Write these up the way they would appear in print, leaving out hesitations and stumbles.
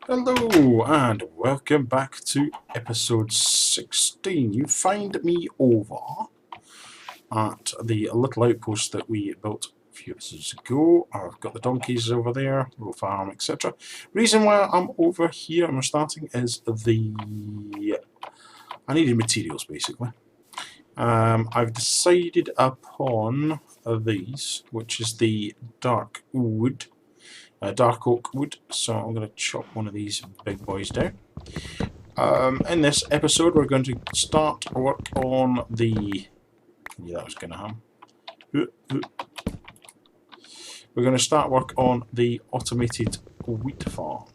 Hello and welcome back to episode 16. You find me over at the little outpost that we built a few episodes ago. I've got the donkeys over there, little farm, etc. Reason why I'm over here and we're starting is I needed materials basically. I've decided upon these, which is the dark wood. Dark oak wood, so I'm going to chop one of these big boys down. In this episode we're going to start work on the... Yeah, that was going to happen. We're going to start work on the automated wheat farm.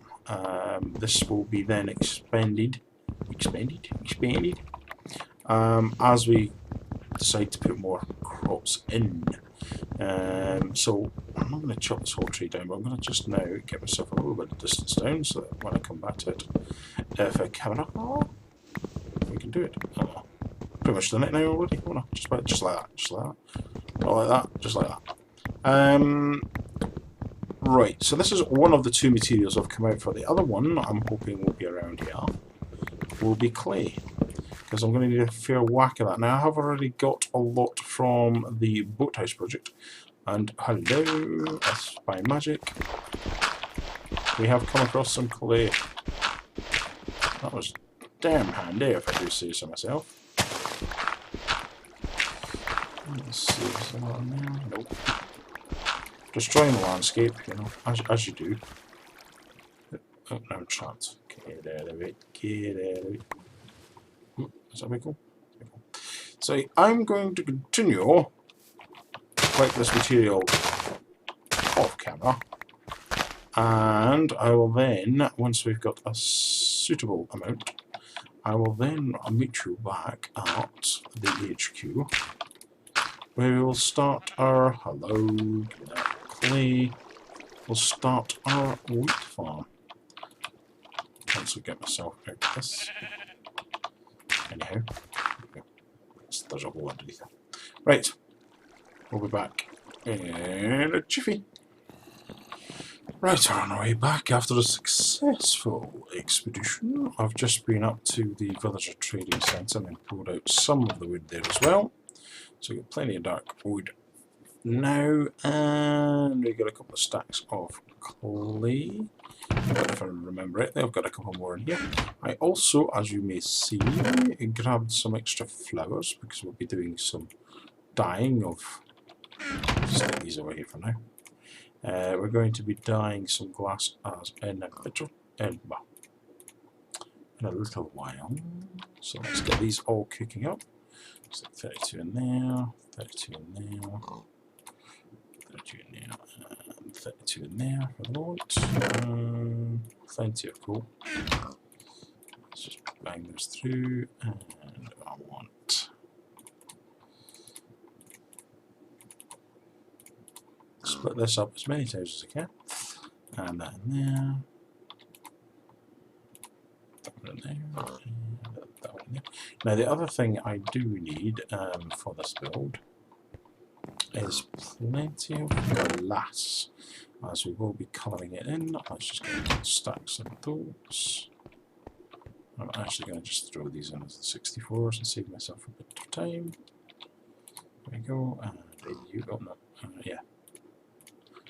This will be then expanded as we decide to put more crops in. So I'm not going to chop this whole tree down, but I'm going to just now get myself a little bit of distance down so that when I come back to it, if I camera, we can do it. Pretty much done it now already. Oh no, just like that, not like that, just like that. Right, so this is one of the two materials I've come out for. The other one I'm hoping will be around here will be clay, because I'm going to need a fair whack of that. Now I have already got a lot from the boathouse project, and hello, that's by magic. We have come across some clay. That was damn handy, if I do say so myself. Let's see, is there one there? Nope. Destroying the landscape, you know, as you do. Oh, now I'm trapped. Get out of it, get out of it. Is that very cool? So I'm going to continue collect this material off camera, and I will then, once we've got a suitable amount, I will then meet you back at the HQ, where we will start our clay. We'll start our wheat farm. Once we get myself out of this. Anyhow, there's a hole underneath it. Right, we'll be back in a jiffy. Right, we're on our way back after a successful expedition. I've just been up to the villager trading centre and pulled out some of the wood there as well. So we've got plenty of dark wood now, and we've got a couple of stacks of clay. If I remember it, I've got a couple more in here. I also, as you may see, grabbed some extra flowers because we'll be doing some dyeing of... Stick these over here for now. We're going to be dyeing some glass as in a little while. So let's get these all cooking up. So 32 in there, 32 in there, 32 in there, and 32 in there for the moment. Plenty of coal. Let's just bang those through, and I want to split this up as many times as I can. And that in there. That one in there. That one in there. Now the other thing I do need for this build is plenty of glass, as we will be colouring it in. Let's just get stacks of those. I'm actually going to just throw these in as the 64s and save myself a bit of time. There we go, and you go, no, yeah.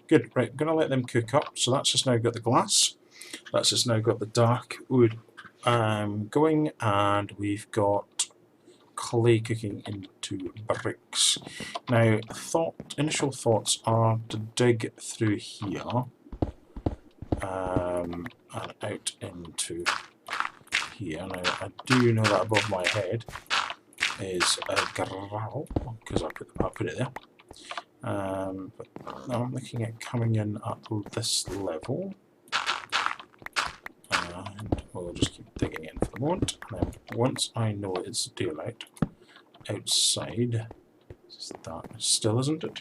Good, right, I'm going to let them cook up. So that's just now got the glass, that's just now got the dark wood going, and we've got clay cooking into bricks. Now, initial thoughts are to dig through here and out into here. Now, I do know that above my head is a gravel because I put it there. But now I'm looking at coming in at this level, and we'll just keep digging in for the moment. And then once I know it's daylight outside, it's dark still, isn't it?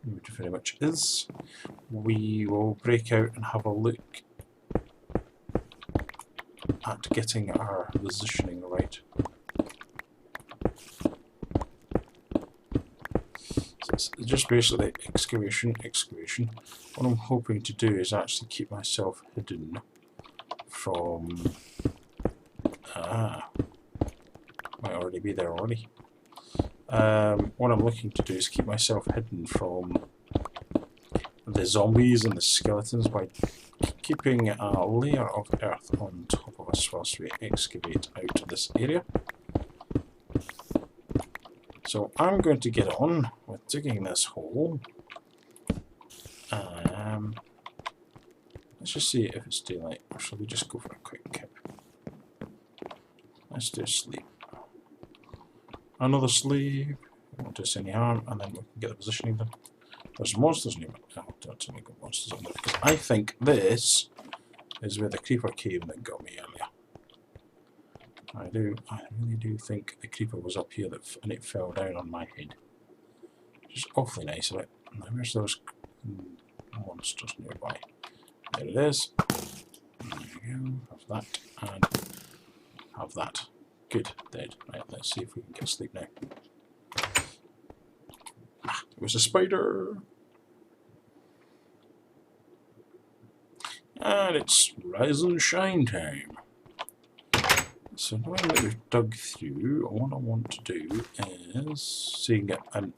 It very much is. We will break out and have a look at getting our positioning right. So it's just basically excavation. What I'm hoping to do is actually keep myself hidden from... might already be there already. What I'm looking to do is keep myself hidden from the zombies and the skeletons by keeping a layer of earth on top of us whilst we excavate out this area. So I'm going to get on with digging this hole. Let's just see if it's daylight, or shall we just go for a quick kip? Let's do a sleep. Another sleep, won't do us any harm, and then we can get the positioning done. There's monsters near me. Oh, don't tell me got monsters on there, because I think this is where the creeper came that got me earlier. I really do think the creeper was up here and it fell down on my head. Which is awfully nice of it. Now where's those monsters nearby? There it is. There we go. Have that and have that. Good, dead. Right, let's see if we can get asleep now. It was a spider! And it's rise and shine time. So knowing that we've dug through, what I want to do is seeing an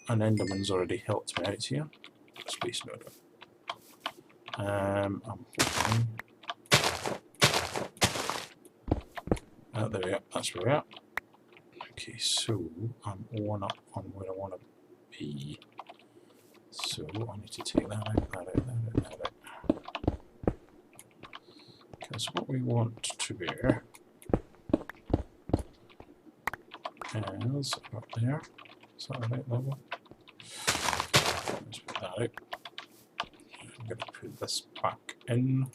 Enderman's already helped me out here. Space note. I'm hoping. There we are, that's where we are. Okay, so I'm one up on where I want to be. So I need to take that out, that out. Because what we want to do is up there. Is that the right level? Let's put that out. I'm going to put this back in.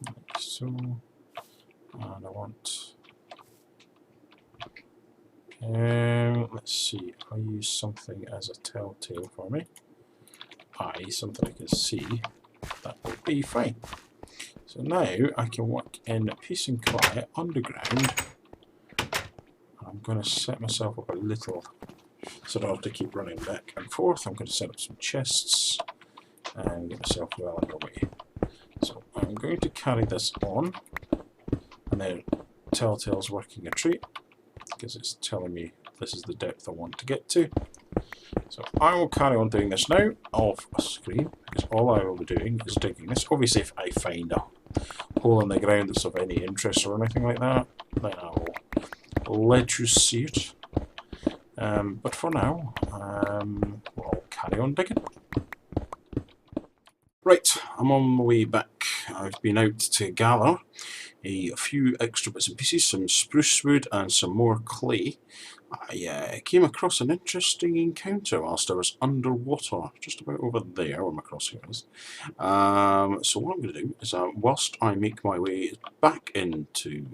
Like so. And I want... let's see, if I use something as a telltale for me, something I can see, that will be fine. So now I can work in peace and quiet underground. I'm going to set myself up a little, so I don't have to keep running back and forth. I'm going to set up some chests and get myself well underway. So I'm going to carry this on, and then Telltale's working a treat, because it's telling me this is the depth I want to get to. So I will carry on doing this now off screen, because all I will be doing is digging this. Obviously if I find a hole in the ground that's of any interest or anything like that, then I will let you see it. But for now, we'll carry on digging. Right, I'm on my way back. I've been out to gather a few extra bits and pieces, some spruce wood and some more clay. I came across an interesting encounter whilst I was underwater, just about over there where my crosshair is. So what I'm going to do is, whilst I make my way back into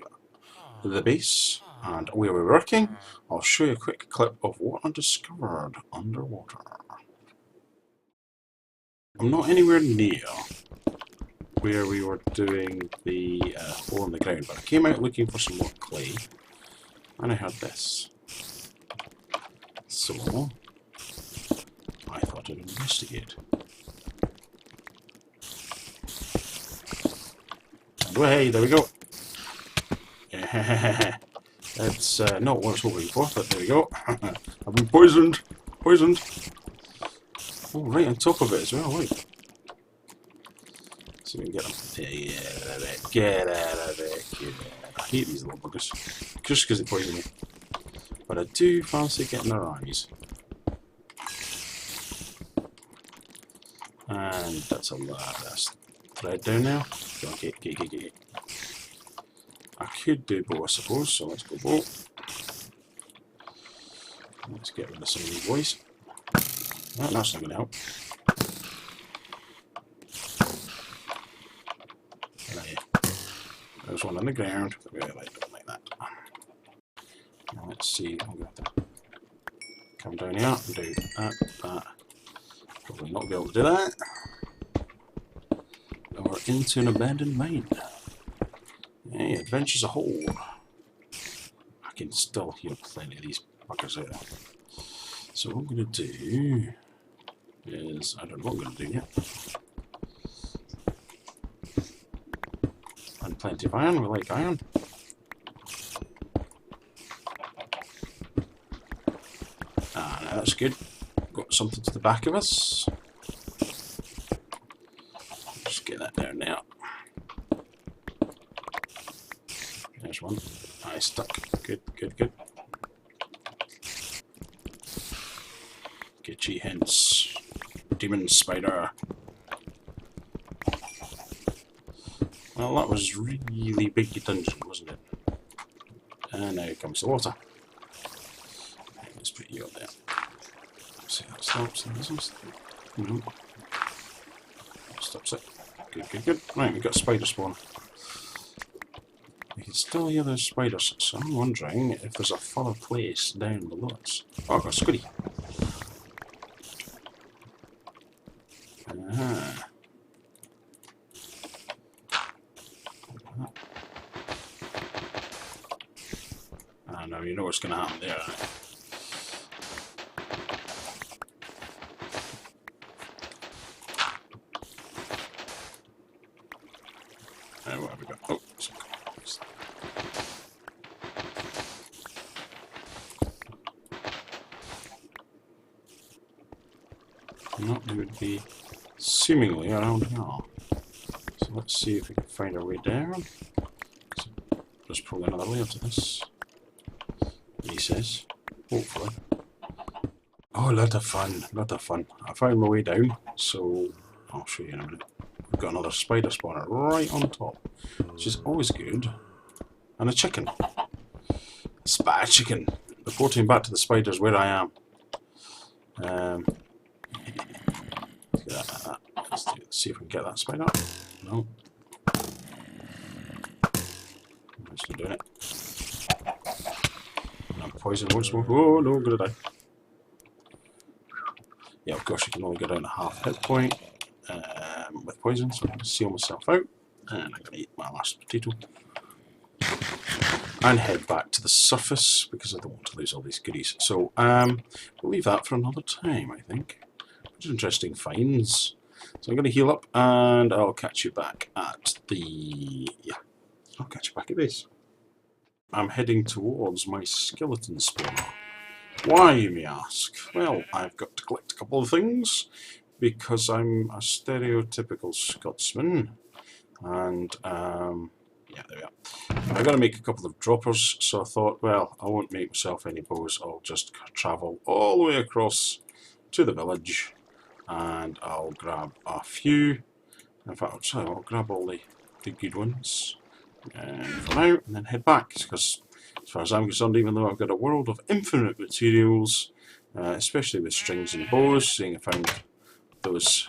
the base and where we're working, I'll show you a quick clip of what I discovered underwater. I'm not anywhere near where we were doing the hole in the ground, but I came out looking for some more clay, and I had this. So I thought I'd investigate. And hey, there we go. That's not what I was hoping for, but there we go. I've been poisoned. Poisoned. Oh, right on top of it as well, wait. So we can get them. Get out of it. Get out of it. I hate these little buggers. Just because they poison me. But I do fancy getting their eyes. And that's a lot. That's thread down now. Okay, get. I could do bow, I suppose, so let's go bow. Let's get rid of some of these boys. No, that's not going to help. There's one on the ground. Really don't like that. Now let's see. I'm going to have to come down here and do that. Probably not be able to do that. We're into an abandoned mine. Hey, adventures a whole. I can still hear plenty of these buggers out there. So what I'm going to do is, I don't know what I'm going to do yet. And plenty of iron, we like iron. Ah, that's good. Got something to the back of us. Just get that down now. There's one. I stuck. Good, good, good. Get ye hence. Demon spider. Well, that was really big dungeon, wasn't it? And now comes the water. Let's put you up there. See that stops. No. Stops it. Good, good, good. Right, we've got a spider spawn. We can still hear those spiders, so I'm wondering if there's a further place down below us. Oh, I've got a squiddy. Aha. I know, you know what's going to happen there. Right? What have we got? Oh, some coins. No, it would be seemingly around here. So let's see if we can find our way down. So there's probably another layer to this. He says, hopefully. Oh, a lot of fun, a lot of fun. I found my way down, so I'll show you in a minute. We've got another spider spawner right on top, which is always good. And a chicken. Spider chicken. Reporting back to the spiders where I am. Let's see if we can get that spider. No. I'm still doing it. I'm poisoned once more. Oh no, I'm gonna die. Yeah, of course you can only go down to half hit point with poison, so I'm going to seal myself out. And I'm going to eat my last potato. And head back to the surface, because I don't want to lose all these goodies. So, we'll leave that for another time, I think. Which is interesting finds. So I'm going to heal up, and I'll catch you back at the... Yeah, I'll catch you back at base. I'm heading towards my skeleton spawner. Why, you may ask? Well, I've got to collect a couple of things, because I'm a stereotypical Scotsman, and, yeah, there we are. I've got to make a couple of droppers, so I thought, well, I won't make myself any bows, I'll just travel all the way across to the village, and I'll grab a few. In fact, I'll grab all the good ones for now, and then head back, because as far as I'm concerned, even though I've got a world of infinite materials, especially with strings and bows, seeing I found those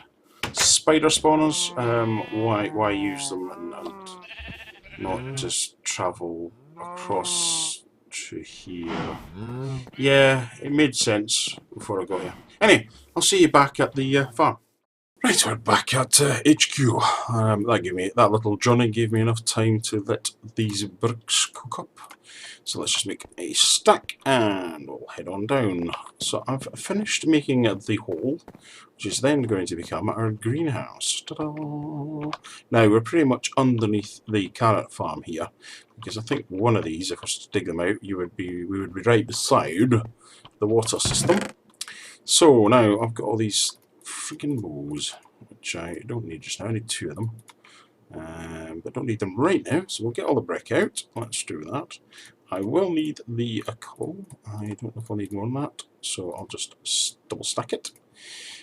spider spawners, why use them and not just travel across to here? Yeah, it made sense before I got here. Anyway, I'll see you back at the farm. Right, we're back at HQ. That little journey gave me enough time to let these bricks cook up. So let's just make a stack and we'll head on down. So I've finished making the hole, which is then going to become our greenhouse. Ta-da! Now we're pretty much underneath the carrot farm here, because I think one of these, if I was to dig them out, we would be right beside the water system. So now I've got all these freaking bows, which I don't need just now. I need 2 of them, but don't need them right now. So we'll get all the brick out. Let's do that. I will need the coal. I don't know if I'll need more than that, so I'll just double stack it.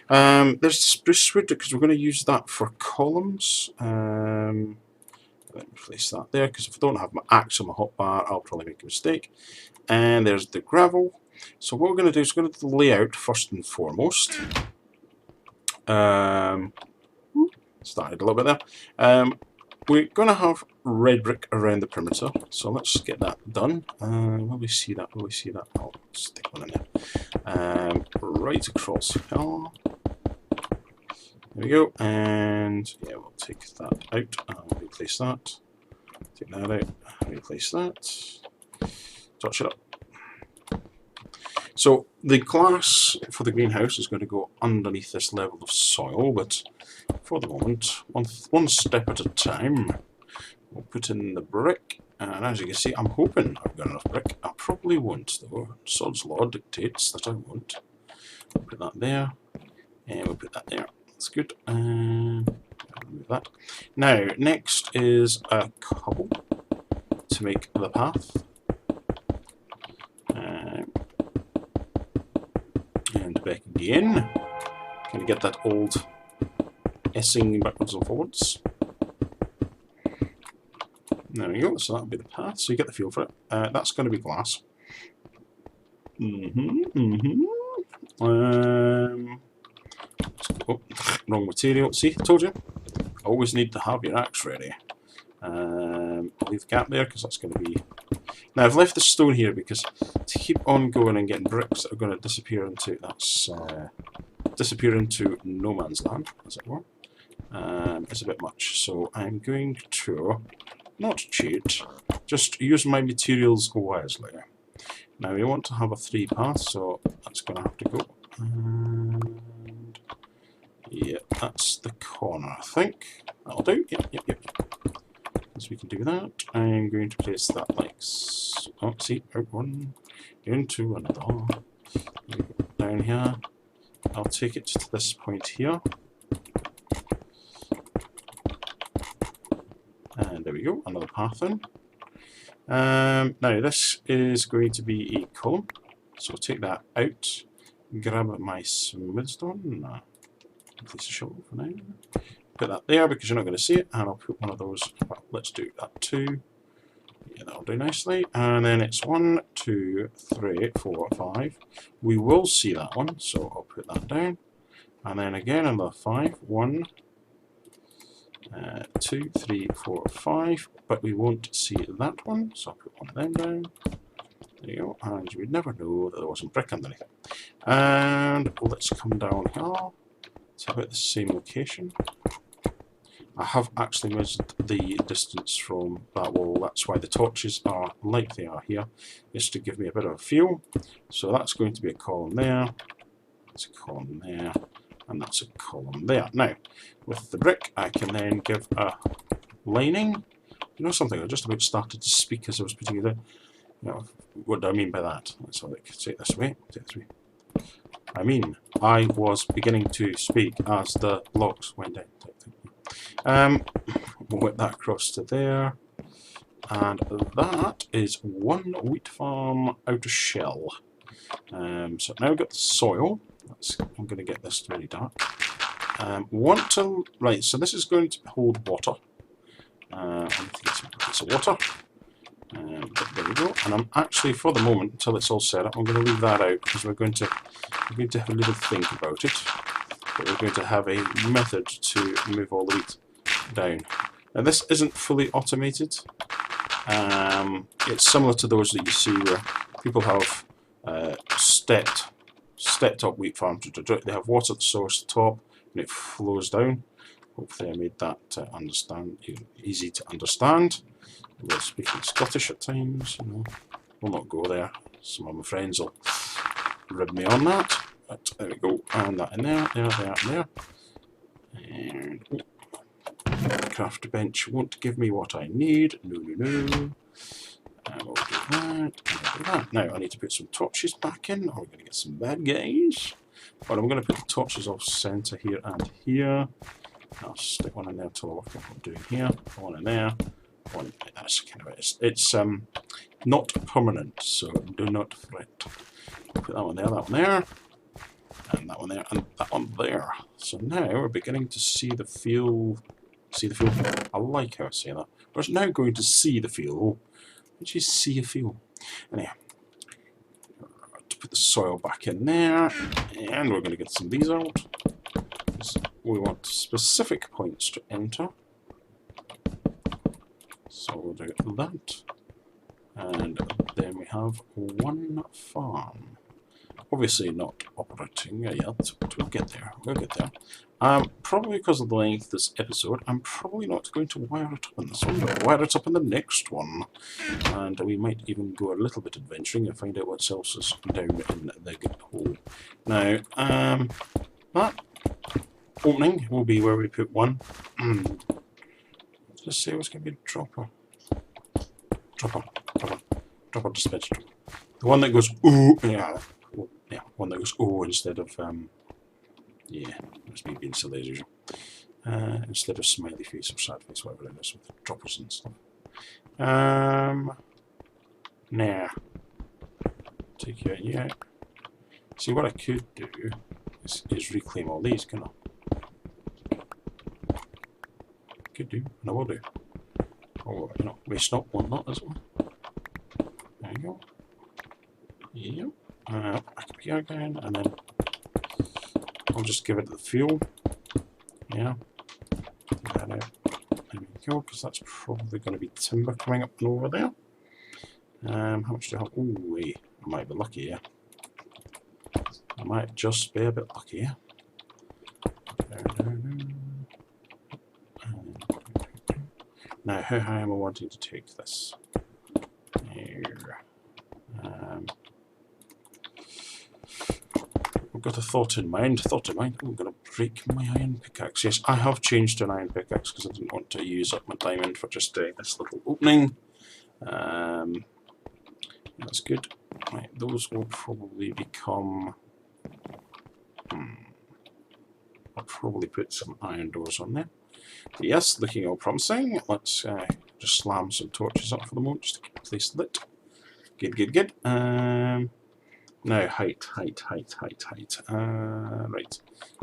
There's spruce wood, because we're going to use that for columns. Let me place that there, because if I don't have my axe or my hotbar, I'll probably make a mistake. And there's the gravel. So what we're going to do is we're going to do the layout first and foremost. Started a little bit there. We're going to have red brick around the perimeter, so let's get that done. Will we see that? Will we see that? I'll stick one in there. Right across here. There we go, and yeah, we'll take that out and replace that. Take that out, replace that, touch it up. So the glass for the greenhouse is going to go underneath this level of soil, but for the moment, one step at a time. We'll put in the brick, and as you can see, I'm hoping I've got enough brick. I probably won't, though. Sod's law dictates that I won't. We'll put that there, and we'll put that there. That's good. Remove that. Now, next is a cobble to make the path. And back again. Can you get that old S-ing backwards and forwards? There we go, so that'll be the path, so you get the feel for it. That's going to be glass. Oh, wrong material. See, I told you. Always need to have your axe ready. I'll leave the gap there because that's going to be... Now I've left the stone here because to keep on going and getting bricks that are going to disappear into... That's... disappear into no man's land, as it were. It's a bit much, so I'm going to... not cheat, just use my materials wisely. Now we want to have a 3 path, so that's going to have to go. And yeah, that's the corner, I think. That'll do. Yep. So we can do that. I'm going to place that like so. Oh, see, out one, into another. Down here. I'll take it to this point here. And there we go, another path in. Now this is going to be a column, so take that out, grab my smooth stone, place a shovel for now, put that there because you're not going to see it, and I'll put one of those, well, let's do that too, yeah, that'll do nicely, and then it's 1, 2, 3, 4, 5, we will see that one, so I'll put that down, and then again another 5, 1, 2, 3, 4, 5, but we won't see that one, so I'll put one of them down. There you go, and you would never know that there wasn't brick underneath it. And let's come down here. It's about the same location. I have actually measured the distance from that wall, that's why the torches are like they are here, just to give me a bit of a feel. So that's going to be a column there, that's a column there, and that's a column there. Now, with the brick, I can then give a lining. You know something? I just about started to speak as I was putting it in. You know, what do I mean by that? Let's have a look. Take this away. Take this away. I mean, I was beginning to speak as the blocks went down. We'll whip that across to there. And that is one wheat farm out of shell. So now we've got the soil. I'm going to get this very dark. Right, so this is going to hold water. I need to get some bits of water. But there we go. And I'm actually, for the moment, until it's all set up, I'm going to leave that out because we're going to have a little think about it. But we're going to have a method to move all the wheat down. Now this isn't fully automated. It's similar to those that you see where people have stepped up wheat farms. They have water at the source, the top, and it flows down. Hopefully I made that easy to understand. We're speaking Scottish at times, you know. We'll not go there. Some of my friends will rib me on that. But there we go, and that in there, there. And craft bench won't give me what I need. No. And we'll do that, and we'll do that. Now I need to put some torches back in, or we're going to get some bad guys. But I'm going to put the torches off centre here and here. I'll stick one in there till I work out what I'm doing here. One in there. One. That's kind of it. It's not permanent, so do not fret. Put that one there, and that one there, and that one there. So now we're beginning to see the feel. See the feel? I like how I say that. We're now going to see the feel. Which is see a feel. Anyhow, to put the soil back in there, and we're going to get some of these out. We want specific points to enter. So we'll do that. And then we have one farm. obviously not operating yet, but we'll get there. We'll get there. Probably because of the length of this episode, I'm probably not going to wire it up in this one, but I'll wire it up in the next one. And we might even go a little bit adventuring and find out what else is down in the good hole. Now, that opening will be where we put one. Let's just say it was going to be a dropper. Dropper dispenser. The one that goes ooh, yeah, one that goes ooh instead of yeah, that's me being silly as usual. Instead of smiley face or sad face, whatever it is with droppers and stuff. Nah. Take you out, yeah. See, what I could do is reclaim all these, can I? Could do, and I will do. Or, you know, waste not, one not as well. There you go. Yep. Back up here again, and then I'll just give it the fuel. Yeah. There we go, because that's probably going to be timber coming up and over there. How much do I have? Ooh, wait. I might be lucky, yeah. I might just be a bit lucky, yeah. Now, how high am I wanting to take this? Here. I've got a thought in mind. Oh, I'm going to break my iron pickaxe. Yes, I have changed to an iron pickaxe because I didn't want to use up my diamond for just this little opening. That's good. Right, those will probably become... I'll probably put some iron doors on there. But yes, looking all promising. Let's just slam some torches up for the moment just to keep the place lit. Good. Now, height. Right.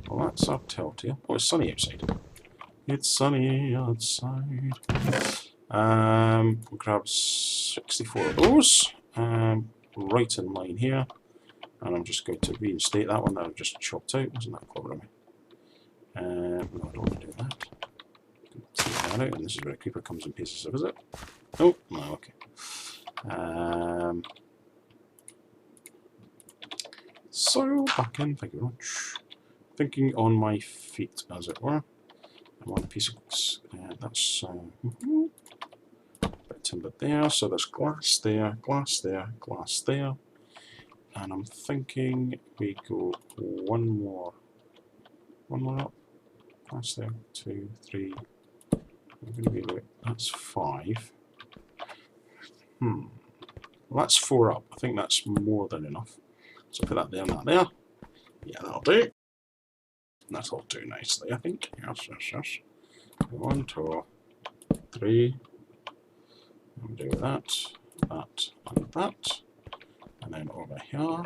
Well, that's our telltale. Oh, it's sunny outside. It's sunny outside. We'll grab 64 of those. Right in line here. And I'm just going to reinstate that one that I've just chopped out. Wasn't that clever of me? No, I don't want to do that. Take that out, and this is where a creeper comes and pays us a visit. Oh, no, okay. So, back in, thank you very much. Thinking on my feet, as it were. I'm on a piece of that's bit of timber there, so there's glass there, glass there, glass there. And I'm thinking we go one more up. Glass there, 2, 3. We're going to be about, that's 5. Well, that's 4 up. I think that's more than enough. So put that there and that there. Yeah, that'll do. That'll do nicely, I think. Yes. 1, 2, 3. I'll do that, and that. And then over here.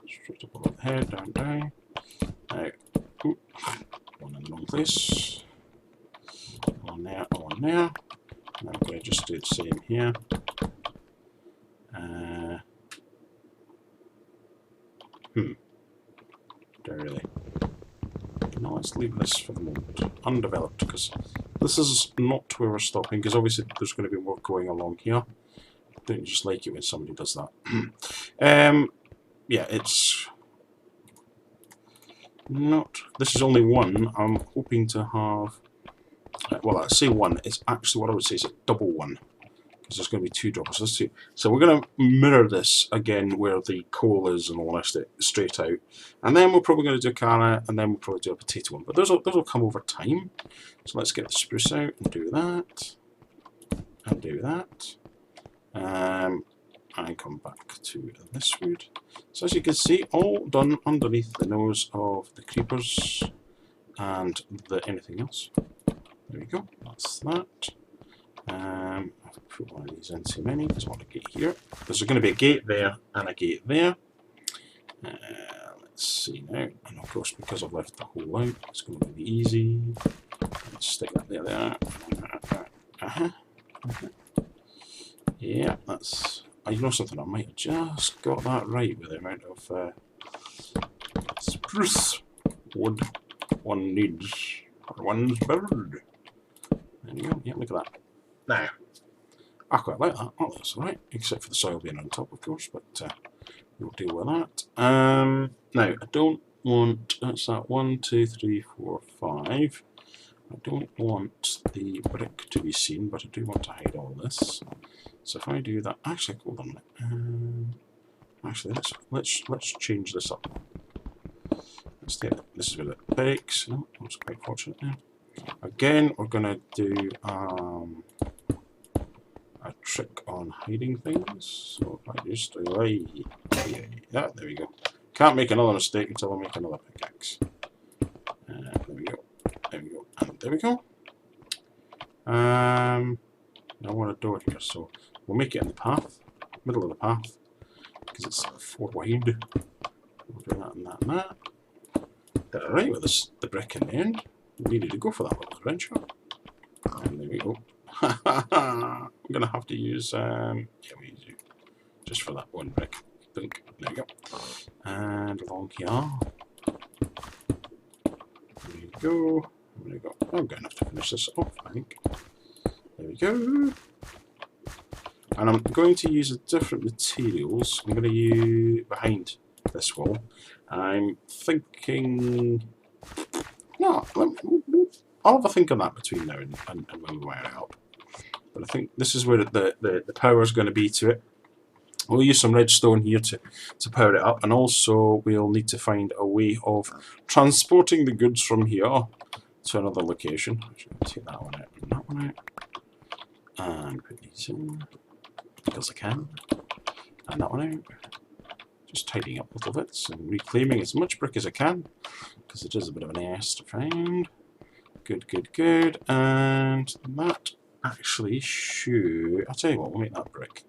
Straight up above the head, down. Now, one in the wrong place. One there. And I'm going to just do the same here. Do I really? No, let's leave this for the moment undeveloped, because this is not where we're stopping, because obviously there's going to be more going along here. I don't just like it when somebody does that. Yeah, it's not... This is only one. I'm hoping to have... well, I say one. It's actually what I would say is a double one, because there's going to be 2 droppers. Let's see. So we're going to mirror this again where the coal is and all the rest of it straight out. And then we're probably going to do a carrot, and then we'll probably do a potato one. But those will come over time. So let's get the spruce out and do that. And do that. And come back to this wood. So as you can see, all done underneath the nose of the creepers and anything else. There we go, that's that. I'll put one of these in too many because I want a gate here. There's going to be a gate there and a gate there. Let's see now, and of course because I've left the hole out, it's going to be easy. Let's stick that there. Yeah, that's... You know something, I might have just got that right with the amount of spruce wood one needs for one's bird. There you go, yeah, look at that. Now, I quite like that. Oh, that's alright, except for the soil being on top, of course, but We'll deal with that. Now, I don't want, that's that 1, 2, 3, 4, 5. I don't want the brick to be seen, but I do want to hide all this. So if I do that, actually, hold on a minute. Actually, let's change this up. Let's take it. This is where it breaks. No, that was quite fortunate there. Again, we're going to do a trick on hiding things. So if I just yeah, there we go. Can't make another mistake until I make another pickaxe. There we go. There we go. And there we go. Now I want a door here, so we'll make it in the path, middle of the path, because it's 4 wide. We'll do that and that and that. Did it right with this, the brick in the end. We needed to go for that little adventure. And there we go. I'm going to have to use, yeah, we do, just for that one brick. Think. There we go. And along here. There we go. There we go. I'm good enough to finish this off, I think. There we go. And I'm going to use different materials. I'm going to use behind this wall. I'm thinking. No, I'll have a think on that between now and when we wire it up. But I think this is where the power is going to be to it. We'll use some redstone here to power it up, and also we'll need to find a way of transporting the goods from here to another location. I'll take that one out and that one out. And put these in, because I can. And that one out. Just tidying up little bits and reclaiming as much brick as I can, because it is a bit of an ass to find. Good, good, good. And that actually should... I'll tell you what, we'll make that brick.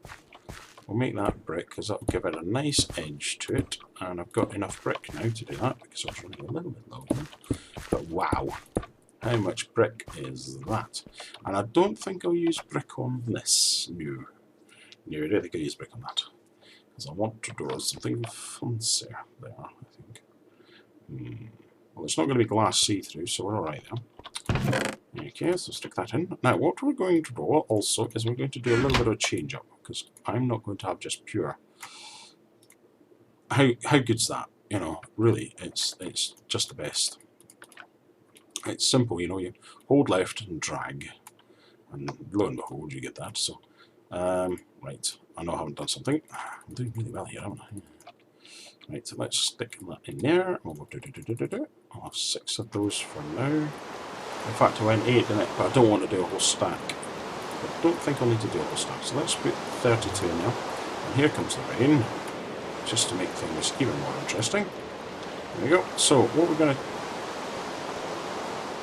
We'll make that brick, because that'll give it a nice edge to it. And I've got enough brick now to do that, because I was running a little bit low. But wow, how much brick is that? And I don't think I'll use brick on this. No. No, I don't think I'll use brick on that. Because I want to do something fancier there, I think. Well, it's not going to be glass see-through, so we're alright there. Okay, so stick that in. Now, what we're going to do also is we're going to do a little bit of a change-up, because I'm not going to have just pure. How good's that? You know, really, it's just the best. It's simple, you know, you hold left and drag, and lo and behold, you get that. So, right, I know I haven't done something. I'm doing really well here, haven't I? Right, so let's stick that in there. We'll I'll have 6 of those for now. In fact, I went 8 in it, but I don't want to do a whole stack. I don't think I'll need to do a whole stack, so let's put 32 in there. And here comes the rain, just to make things even more interesting. There we go. So, what we're going to...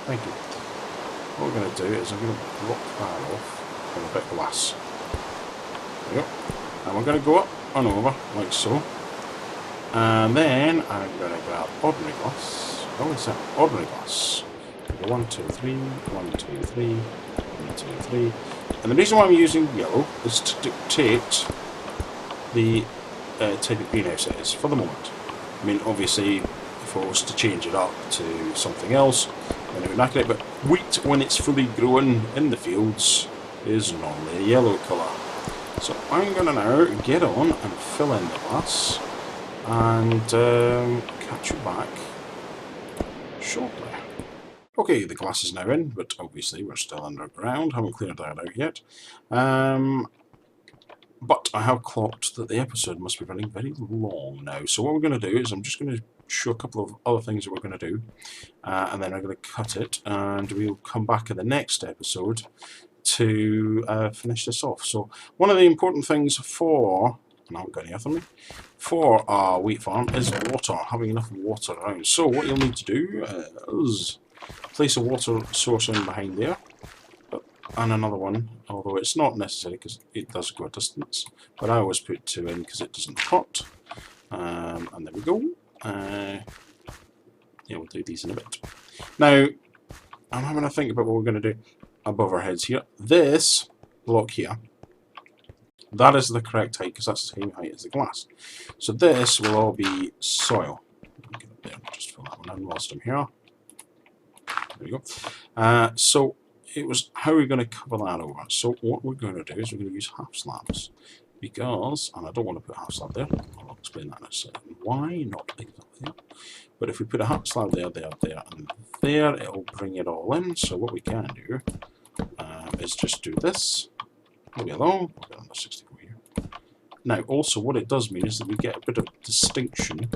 Thank you. What we're going to do is I'm going to block that off with a bit of glass. There we go. And we're going to go up and over, like so. And then I'm going to grab ordinary glass. Oh, it's that ordinary glass. 1, 2, 3, 1, 2, 3, 1, 2, 3. And the reason why I'm using yellow is to dictate the type of greenhouse it is for the moment. I mean, obviously, if I was to change it up to something else, then it would make it. But wheat, when it's fully grown in the fields, is normally a yellow colour. So I'm going to now get on and fill in the glass and catch you back shortly. Okay, the glass is now in, but obviously we're still underground, haven't cleared that out yet. But I have clocked that the episode must be running very long now. So what we're going to do is I'm just going to show a couple of other things that we're going to do, and then I'm going to cut it, and we'll come back in the next episode to finish this off. So one of the important things for, and I haven't got any other me, for our wheat farm is water, having enough water around. So what you'll need to do is place a water source in behind there, and another one, although it's not necessary because it does go a distance, but I always put 2 in because it doesn't hurt. And there we go. Yeah, we'll do these in a bit. Now, I'm having a think about what we're going to do above our heads here. This block here, that is the correct height because that's the same height as the glass. So this will all be soil. Get up there, just fill that one in whilst I'm here. There we go. So it was how we're going to cover that over. So what we're going to do is we're going to use half slabs because, and I don't want to put half slab there, I'll I'll explain that in a second. Why not exactly there? But if we put a hat slab there, there, there, and there, it'll bring it all in. So what we can do is just do this. Maybe along. We'll get under 64 here. Now, also, what it does mean is that we get a bit of distinction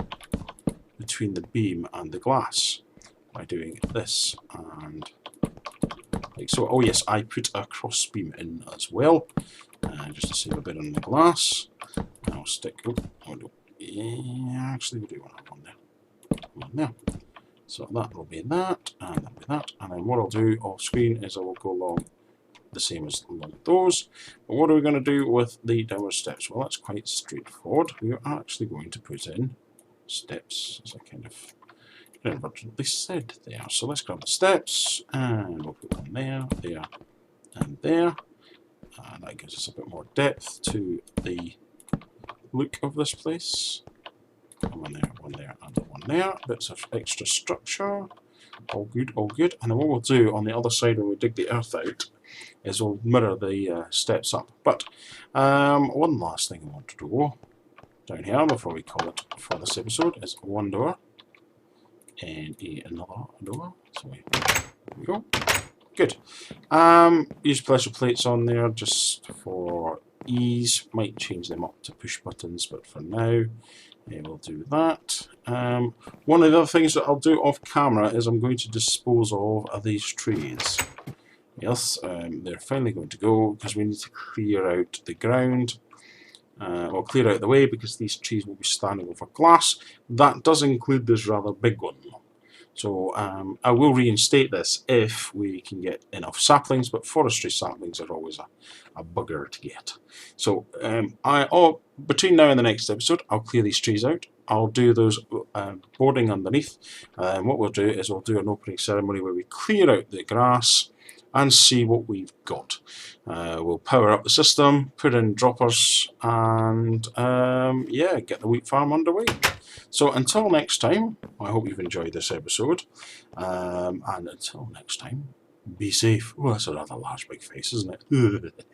between the beam and the glass by doing this and like so. Oh yes, I put a cross beam in as well, just to save a bit on the glass. I'll stick. Oh no, yeah, actually we do want to have one there. One there. So that will be that, and that'll be that. And then what I'll do off screen is I will go along the same as along those. But what are we going to do with the downward steps? Well, that's quite straightforward. We are actually going to put in steps, as I kind of inadvertently said there. So let's grab the steps, and we'll put one there, there, and there. And that gives us a bit more depth to the look of this place. One there, and one there. Bits of extra structure. All good, all good. And then what we'll do on the other side when we dig the earth out is we'll mirror the steps up. But one last thing I want to do down here before we call it for this episode is one door and another door. So there we go. Good. Use pressure plates on there just for ease. Might change them up to push buttons, but for now we'll do that. One of the other things that I'll do off camera is I'm going to dispose of these trees. Yes, they're finally going to go because we need to clear out the ground. We'll clear out the way because these trees will be standing over glass. That does include this rather big one. So I will reinstate this if we can get enough saplings, but forestry saplings are always a bugger to get. So between now and the next episode, I'll clear these trees out. I'll do those boarding underneath. What we'll do is we'll do an opening ceremony where we clear out the grass and see what we've got. We'll power up the system, put in droppers, and yeah, get the wheat farm underway. So until next time, I hope you've enjoyed this episode, and until next time, be safe. Oh, that's a rather large big face, isn't it?